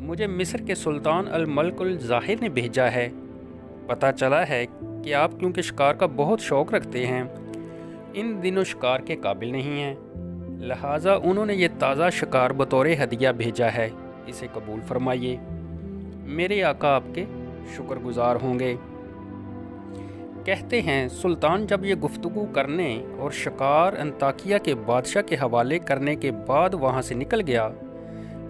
مجھے مصر کے سلطان الملک الظاہر نے بھیجا ہے۔ پتہ چلا ہے کہ آپ کیونکہ شکار کا بہت شوق رکھتے ہیں، ان دنوں شکار کے قابل نہیں ہیں، لہٰذا انہوں نے یہ تازہ شکار بطور ہدیہ بھیجا ہے، اسے قبول فرمائیے۔ میرے آقا آپ کے شکر گزار ہوں گے۔ کہتے ہیں سلطان جب یہ گفتگو کرنے اور شکار انطاکیہ کے بادشاہ کے حوالے کرنے کے بعد وہاں سے نکل گیا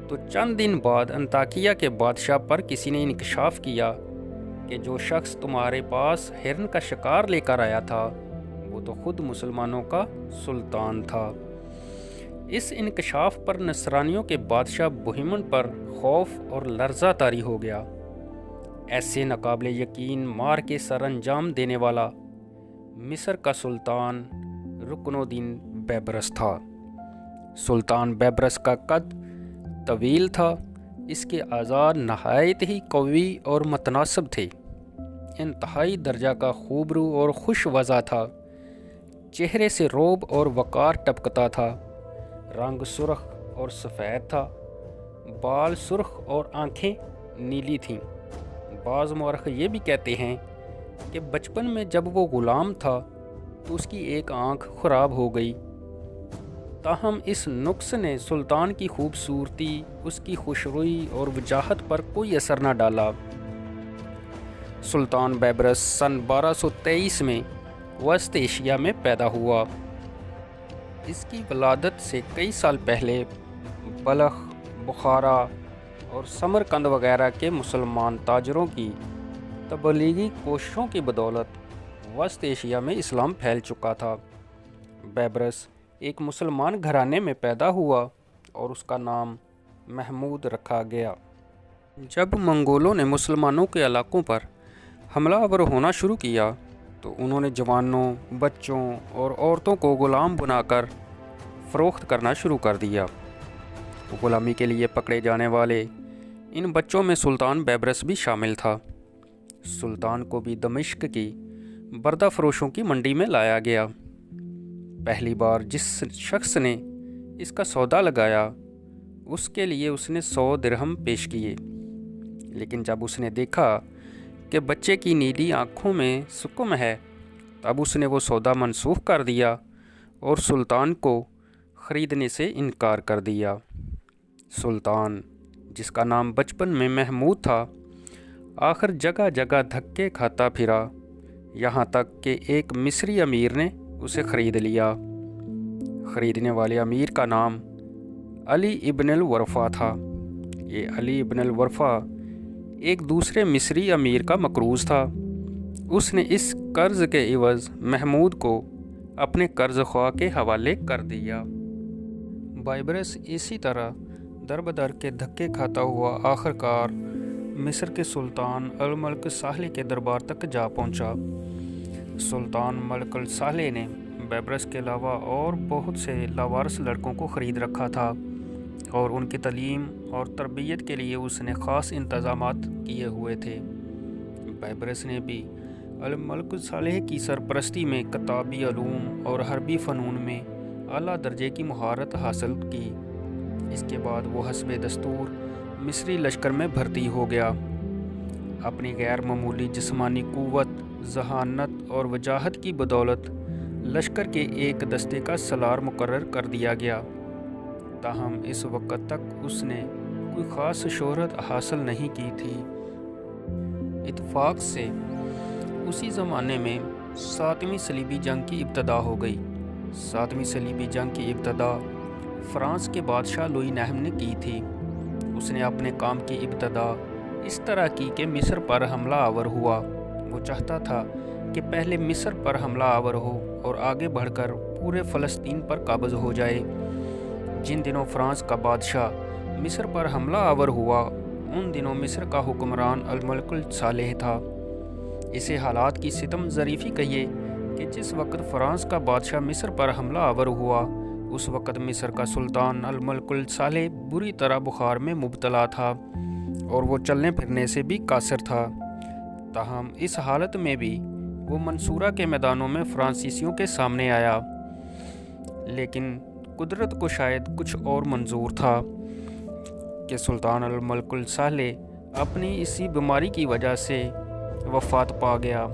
تو چند دن بعد انطاکیہ کے بادشاہ پر کسی نے انکشاف کیا کہ جو شخص تمہارے پاس ہرن کا شکار لے کر آیا تھا وہ تو خود مسلمانوں کا سلطان تھا۔ اس انکشاف پر نصرانیوں کے بادشاہ بہیمن پر خوف اور لرزہ طاری ہو گیا۔ ایسے ناقابل یقین مار کے سر انجام دینے والا مصر کا سلطان رکن الدین بیبرس تھا۔ سلطان بیبرس کا قد طویل تھا، اس کے اعضاء نہایت ہی قوی اور متناسب تھے، انتہائی درجہ کا خوبرو اور خوش وضع تھا، چہرے سے رعب اور وقار ٹپکتا تھا، رنگ سرخ اور سفید تھا، بال سرخ اور آنکھیں نیلی تھیں۔ بعض مورخ یہ بھی کہتے ہیں کہ بچپن میں جب وہ غلام تھا تو اس کی ایک آنکھ خراب ہو گئی، تاہم اس نقص نے سلطان کی خوبصورتی، اس کی خوشروئی اور وجاہت پر کوئی اثر نہ ڈالا۔ سلطان بیبرس سن 1223 میں وسط ایشیا میں پیدا ہوا۔ اس کی ولادت سے کئی سال پہلے بلخ، بخارا اور سمرقند وغیرہ کے مسلمان تاجروں کی تبلیغی کوششوں کی بدولت وسط ایشیا میں اسلام پھیل چکا تھا۔ بیبرس ایک مسلمان گھرانے میں پیدا ہوا اور اس کا نام محمود رکھا گیا۔ جب منگولوں نے مسلمانوں کے علاقوں پر حملہ آور ہونا شروع کیا تو انہوں نے جوانوں، بچوں اور عورتوں کو غلام بنا کر فروخت کرنا شروع کر دیا۔ غلامی کے لیے پکڑے جانے والے ان بچوں میں سلطان بیبرس بھی شامل تھا۔ سلطان کو بھی دمشق کی بردہ فروشوں کی منڈی میں لایا گیا۔ پہلی بار جس شخص نے اس کا سودا لگایا اس کے لیے اس نے 100 درہم پیش کیے، لیکن جب اس نے دیکھا کہ بچے کی نیلی آنکھوں میں سکم ہے تب اس نے وہ سودا منسوخ کر دیا اور سلطان کو خریدنے سے انکار کر دیا۔ سلطان، جس کا نام بچپن میں محمود تھا، آخر جگہ جگہ دھکے کھاتا پھرا، یہاں تک کہ ایک مصری امیر نے اسے خرید لیا۔ خریدنے والے امیر کا نام علی ابن الورفا تھا۔ یہ علی ابن الورفا ایک دوسرے مصری امیر کا مقروض تھا۔ اس نے اس قرض کے عوض محمود کو اپنے قرض خواہ کے حوالے کر دیا۔ بیبرس اسی طرح در بدر کے دھکے کھاتا ہوا آخرکار مصر کے سلطان الملک صالح کے دربار تک جا پہنچا۔ سلطان ملک صالح نے بیبرس کے علاوہ اور بہت سے لاوارث لڑکوں کو خرید رکھا تھا اور ان کی تعلیم اور تربیت کے لیے اس نے خاص انتظامات کیے ہوئے تھے۔ بیبرس نے بھی الملک صالح کی سرپرستی میں کتابی علوم اور حربی فنون میں اعلیٰ درجے کی مہارت حاصل کی۔ اس کے بعد وہ حسب دستور مصری لشکر میں بھرتی ہو گیا۔ اپنی غیر معمولی جسمانی قوت، ذہانت اور وجاہت کی بدولت لشکر کے ایک دستے کا سالار مقرر کر دیا گیا، تاہم اس وقت تک اس نے کوئی خاص شہرت حاصل نہیں کی تھی۔ اتفاق سے اسی زمانے میں 7ویں صلیبی جنگ کی ابتدا ہو گئی۔ 7ویں صلیبی جنگ کی ابتدا فرانس کے بادشاہ لوئی نہم نے کی تھی۔ اس نے اپنے کام کی ابتدا اس طرح کی کہ مصر پر حملہ آور ہوا۔ وہ چاہتا تھا کہ پہلے مصر پر حملہ آور ہو اور آگے بڑھ کر پورے فلسطین پر قابض ہو جائے۔ جن دنوں فرانس کا بادشاہ مصر پر حملہ آور ہوا ان دنوں مصر کا حکمران الملک صالح تھا۔ اسے حالات کی ستم ظریفی کہیے کہ جس وقت فرانس کا بادشاہ مصر پر حملہ آور ہوا اس وقت مصر کا سلطان الملک صالح بری طرح بخار میں مبتلا تھا اور وہ چلنے پھرنے سے بھی قاصر تھا۔ تاہم اس حالت میں بھی وہ منصورہ کے میدانوں میں فرانسیسیوں کے سامنے آیا، لیکن قدرت کو شاید کچھ اور منظور تھا کہ سلطان الملک صالح اپنی اسی بیماری کی وجہ سے وفات پا گیا۔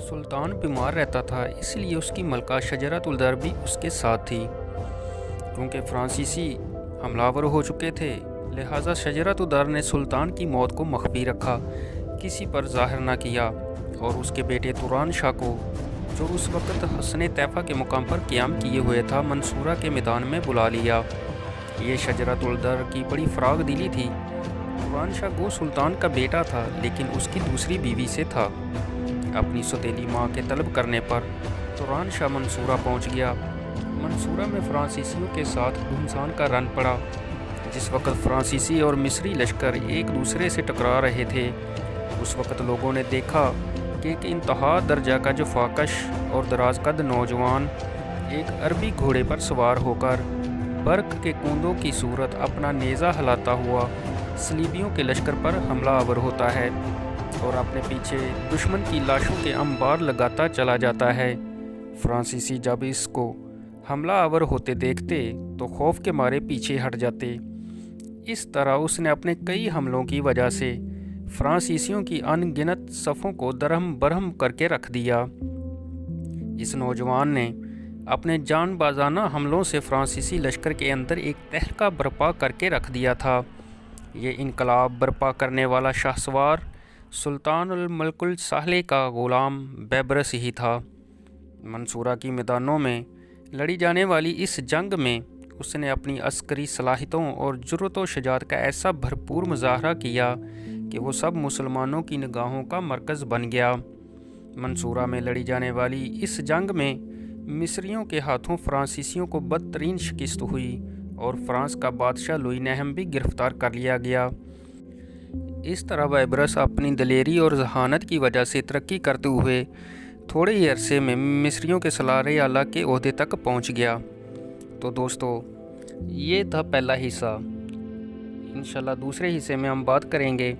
سلطان بیمار رہتا تھا، اس لیے اس کی ملکہ شجرۃ الدر بھی اس کے ساتھ تھی۔ کیونکہ فرانسیسی حملہ آور ہو چکے تھے، لہٰذا شجرۃ الدر نے سلطان کی موت کو مخفی رکھا، کسی پر ظاہر نہ کیا، اور اس کے بیٹے توران شاہ کو، جو اس وقت حصن طیفہ کے مقام پر قیام کیے ہوئے تھا، منصورہ کے میدان میں بلا لیا۔ یہ شجرۃ الدر کی بڑی فراغ دلی تھی۔ توران شاہ گو سلطان کا بیٹا تھا، لیکن اس کی دوسری بیوی سے تھا۔ اپنی سوتیلی ماں کے طلب کرنے پر توران شاہ منصورہ پہنچ گیا۔ منصورہ میں فرانسیسیوں کے ساتھ گھمسان کا رن پڑا۔ جس وقت فرانسیسی اور مصری لشکر ایک دوسرے سے ٹکرا رہے تھے، اس وقت لوگوں نے دیکھا کہ ایک انتہا درجہ کا جو فاکش اور دراز قد نوجوان ایک عربی گھوڑے پر سوار ہو کر برق کے کوندوں کی صورت اپنا نیزہ ہلاتا ہوا صلیبیوں کے لشکر پر حملہ آور ہوتا ہے اور اپنے پیچھے دشمن کی لاشوں کے انبار لگاتا چلا جاتا ہے۔ فرانسیسی جب اس کو حملہ آور ہوتے دیکھتے تو خوف کے مارے پیچھے ہٹ جاتے۔ اس طرح اس نے اپنے کئی حملوں کی وجہ سے فرانسیسیوں کی ان گنت صفوں کو درہم برہم کر کے رکھ دیا۔ اس نوجوان نے اپنے جان بازانہ حملوں سے فرانسیسی لشکر کے اندر ایک تہلکہ برپا کر کے رکھ دیا تھا۔ یہ انقلاب برپا کرنے والا شاہسوار سلطان الملک صالح کا غلام بیبرس ہی تھا۔ منصورہ کی میدانوں میں لڑی جانے والی اس جنگ میں اس نے اپنی عسکری صلاحیتوں اور جرأت و شجاعت کا ایسا بھرپور مظاہرہ کیا کہ وہ سب مسلمانوں کی نگاہوں کا مرکز بن گیا۔ منصورہ میں لڑی جانے والی اس جنگ میں مصریوں کے ہاتھوں فرانسیسیوں کو بدترین شکست ہوئی اور فرانس کا بادشاہ لوئی نہم بھی گرفتار کر لیا گیا۔ اس طرح بیبرس اپنی دلیری اور ذہانت کی وجہ سے ترقی کرتے ہوئے تھوڑے ہی عرصے میں مصریوں کے سالار اعلیٰ کے عہدے تک پہنچ گیا۔ تو دوستو، یہ تھا پہلا حصہ۔ انشاءاللہ دوسرے حصے میں ہم بات کریں گے